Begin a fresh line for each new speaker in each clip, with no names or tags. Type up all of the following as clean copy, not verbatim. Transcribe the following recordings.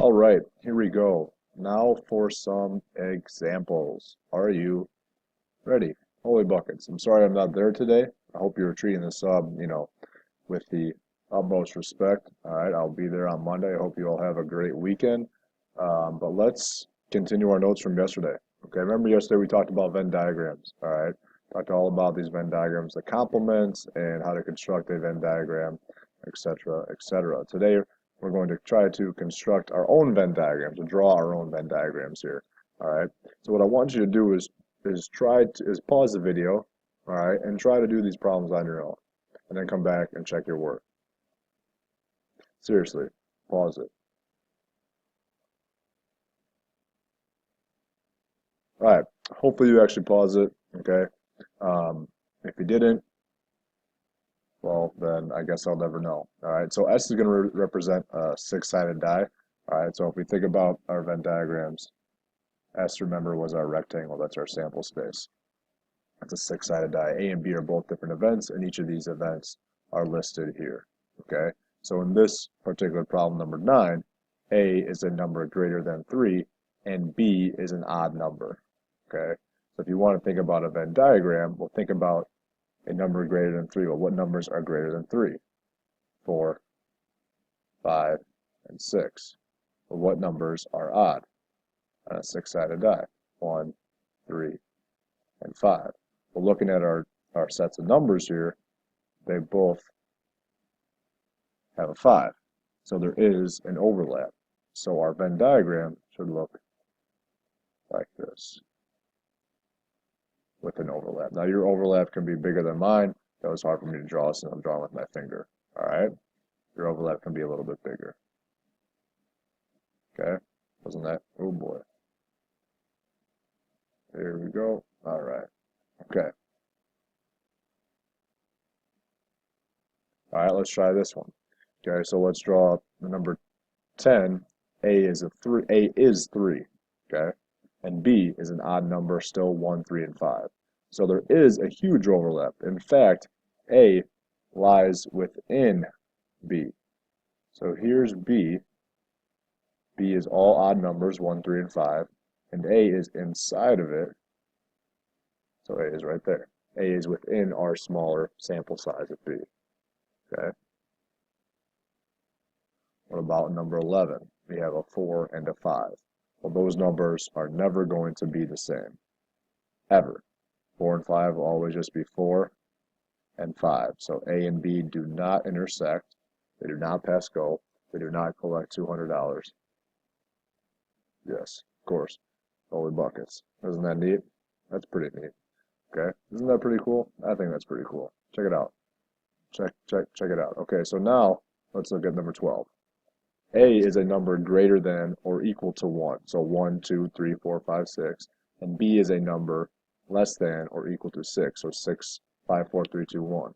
All right, here we go. Now for some examples. Are you ready? Holy buckets. I'm sorry I'm not there today. I hope you're treating this with the utmost respect. All right, I'll be there on Monday. I hope you all have a great weekend. But let's continue our notes from yesterday. Okay, remember yesterday we talked about Venn diagrams. All right, talked all about these Venn diagrams, the complements, and how to construct a Venn diagram, etc., etc. Today we're going to try to construct our own Venn diagrams, or draw our own Venn diagrams here. All right. So what I want you to do is pause the video, all right, and try to do these problems on your own, and then come back and check your work. Seriously, pause it. All right. Hopefully you actually pause it. Okay. If you didn't, well, then I guess I'll never know. All right. So S is going to represent a six-sided die. All right. So if we think about our Venn diagrams, S, remember, was our rectangle. That's our sample space. It's a six-sided die. A and B are both different events, and each of these events are listed here. Okay. So in this particular problem, number 9, A is a number greater than 3, and B is an odd number. Okay. So if you want to think about a Venn diagram, we'll think about a number greater than 3. Well, what numbers are greater than 3? 4, 5, and 6. Well, what numbers are odd on a six-sided die? 1, 3, and 5. Well, looking at our sets of numbers here, they both have a 5. So there is an overlap. So our Venn diagram should look like this, with an overlap. Now your overlap can be bigger than mine. That was hard for me to draw since I'm drawing with my finger. All right? Your overlap can be a little bit bigger. Okay? Wasn't that? Oh boy. There we go. All right. Okay. All right, let's try this one. Okay, so let's draw the number 10. A is 3. Okay? And B is an odd number, still 1, 3, and 5. So there is a huge overlap. In fact, A lies within B. So here's B. B is all odd numbers, 1, 3, and 5. And A is inside of it. So A is right there. A is within our smaller sample size of B. Okay? What about number 11? We have a 4 and a 5. Well, those numbers are never going to be the same, ever. 4 and 5 will always just be 4 and 5. So A and B do not intersect. They do not pass go. They do not collect $200. Yes, of course. Holy buckets. Isn't that neat? That's pretty neat. Okay. Isn't that pretty cool? I think that's pretty cool. Check it out. Check it out. Okay, so now let's look at number 12. A is a number greater than or equal to 1. So 1, 2, 3, 4, 5, 6. And B is a number less than or equal to 6. So 6, 5, 4, 3, 2, 1.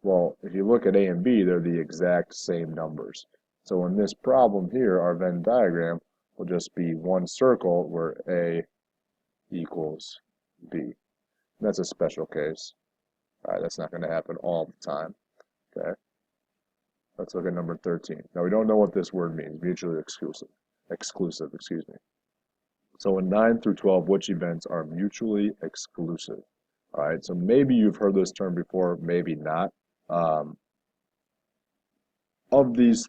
Well, if you look at A and B, they're the exact same numbers. So in this problem here, our Venn diagram will just be one circle where A equals B. And that's a special case. All right, that's not going to happen all the time. Okay. Let's look at number 13. Now we don't know what this word means, mutually exclusive. Exclusive, excuse me. So in 9 through 12, which events are mutually exclusive? All right, so maybe you've heard this term before, maybe not. Of these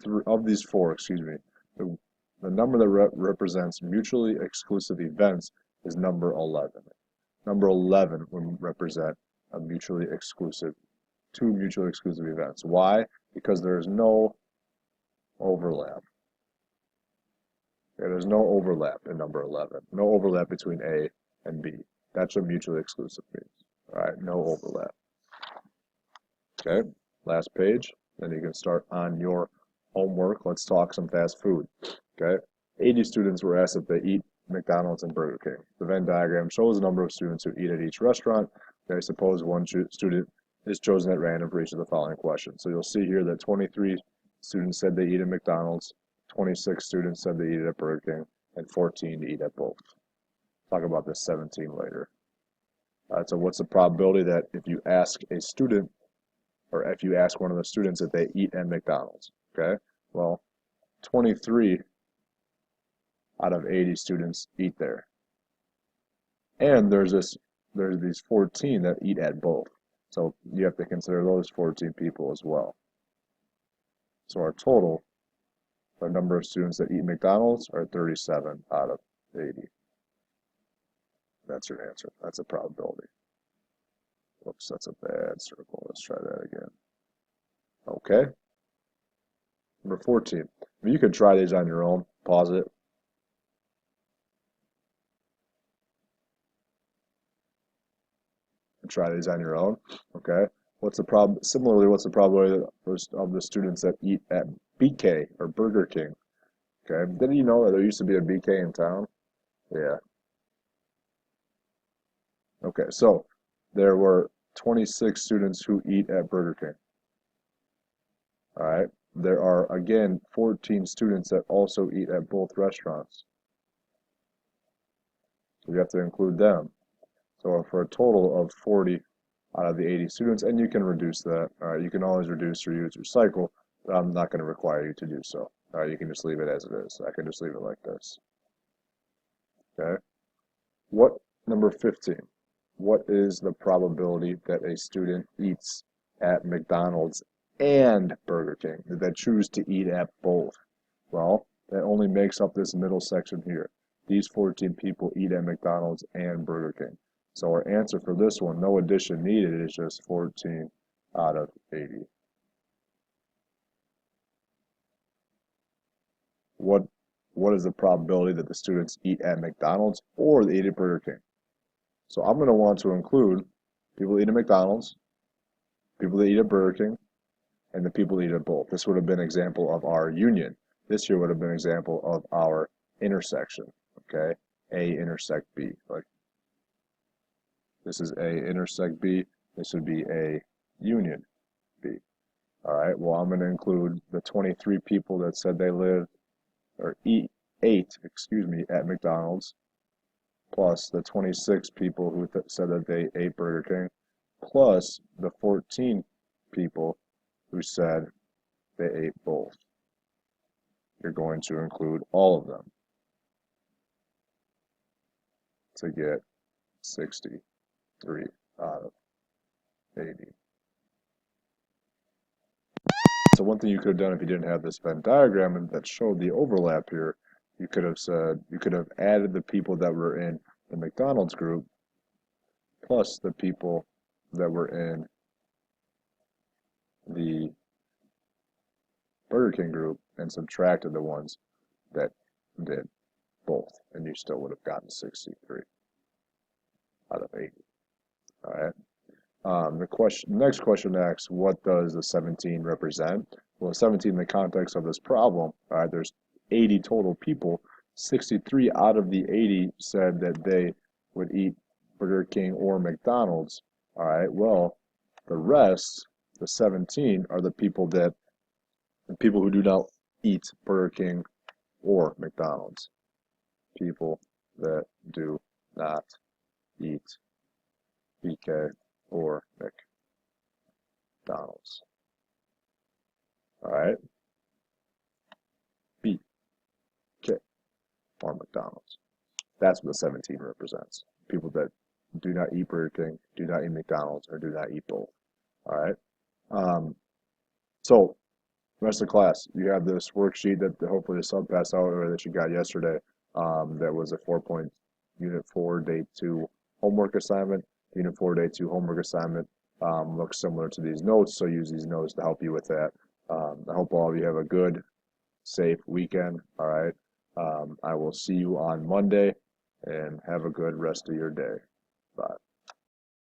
four, excuse me, the number that represents mutually exclusive events is number 11. Number 11 would represent a two mutually exclusive events. Why? Because there's no overlap. Okay, there's no overlap in number 11. No overlap between A and B. That's what mutually exclusive means. All right, no overlap. Okay, last page. Then you can start on your homework. Let's talk some fast food. Okay, 80 students were asked if they eat McDonald's and Burger King. The Venn diagram shows the number of students who eat at each restaurant. Okay, suppose one student is chosen at random for each of the following questions. So you'll see here that 23 students said they eat at McDonald's, 26 students said they eat at Burger King, and 14 eat at both. Talk about this 17 later. All right, so what's the probability that if you ask a student, or if you ask one of the students if they eat at McDonald's? Okay, well, 23 out of 80 students eat there. And there's these 14 that eat at both. So you have to consider those 14 people as well. So our total, the number of students that eat McDonald's are 37 out of 80. That's your answer. That's a probability. Whoops, that's a bad circle. Let's try that again. Okay. Number 14. You can try these on your own. Pause it. Try these on your own. Okay. Similarly, what's the probability of the students that eat at BK or Burger King? Okay. Didn't you know that there used to be a BK in town? Yeah. Okay. So there were 26 students who eat at Burger King. All right. There are, again, 14 students that also eat at both restaurants. So you have to include them. So for a total of 40 out of the 80 students, and you can reduce that. All right. You can always reduce, reuse, recycle, but I'm not going to require you to do so. All right. You can just leave it as it is. I can just leave it like this. Okay. Number 15. What is the probability that a student eats at McDonald's and Burger King, that choose to eat at both? Well, that only makes up this middle section here. These 14 people eat at McDonald's and Burger King. So our answer for this one, no addition needed, is just 14 out of 80. What is the probability that the students eat at McDonald's or they eat at Burger King? So I'm going to want to include people that eat at McDonald's, people that eat at Burger King, and the people that eat at both. This would have been an example of our union. This here would have been an example of our intersection. Okay, A intersect B. Like this is A intersect B. This would be A union B. All right. Well, I'm going to include the 23 people that said they lived or ate, at McDonald's, plus the 26 people who said that they ate Burger King, plus the 14 people who said they ate both. You're going to include all of them to get 63 out of 80. So one thing you could have done if you didn't have this Venn diagram that showed the overlap here, you could have added the people that were in the McDonald's group plus the people that were in the Burger King group and subtracted the ones that did both, and you still would have gotten 63 out of 80. All right. Next question asks, what does the 17 represent? Well, 17 in the context of this problem, all right, there's 80 total people. 63 out of the 80 said that they would eat Burger King or McDonald's. All right, well, the rest, the 17, are the people who do not eat Burger King or McDonald's. People that do not eat BK or McDonald's. All right. BK or McDonald's. That's what the 17 represents. People that do not eat Burger King, do not eat McDonald's, or do not eat both. All right. So rest of the class, you have this worksheet that hopefully the sub passed out or that you got yesterday. That was a 4-point Unit 4 Day 2 homework assignment. Unit 4 Day 2 homework assignment looks similar to these notes, so use these notes to help you with that. I hope all of you have a good, safe weekend. All right. I will see you on Monday, and have a good rest of your day. Bye.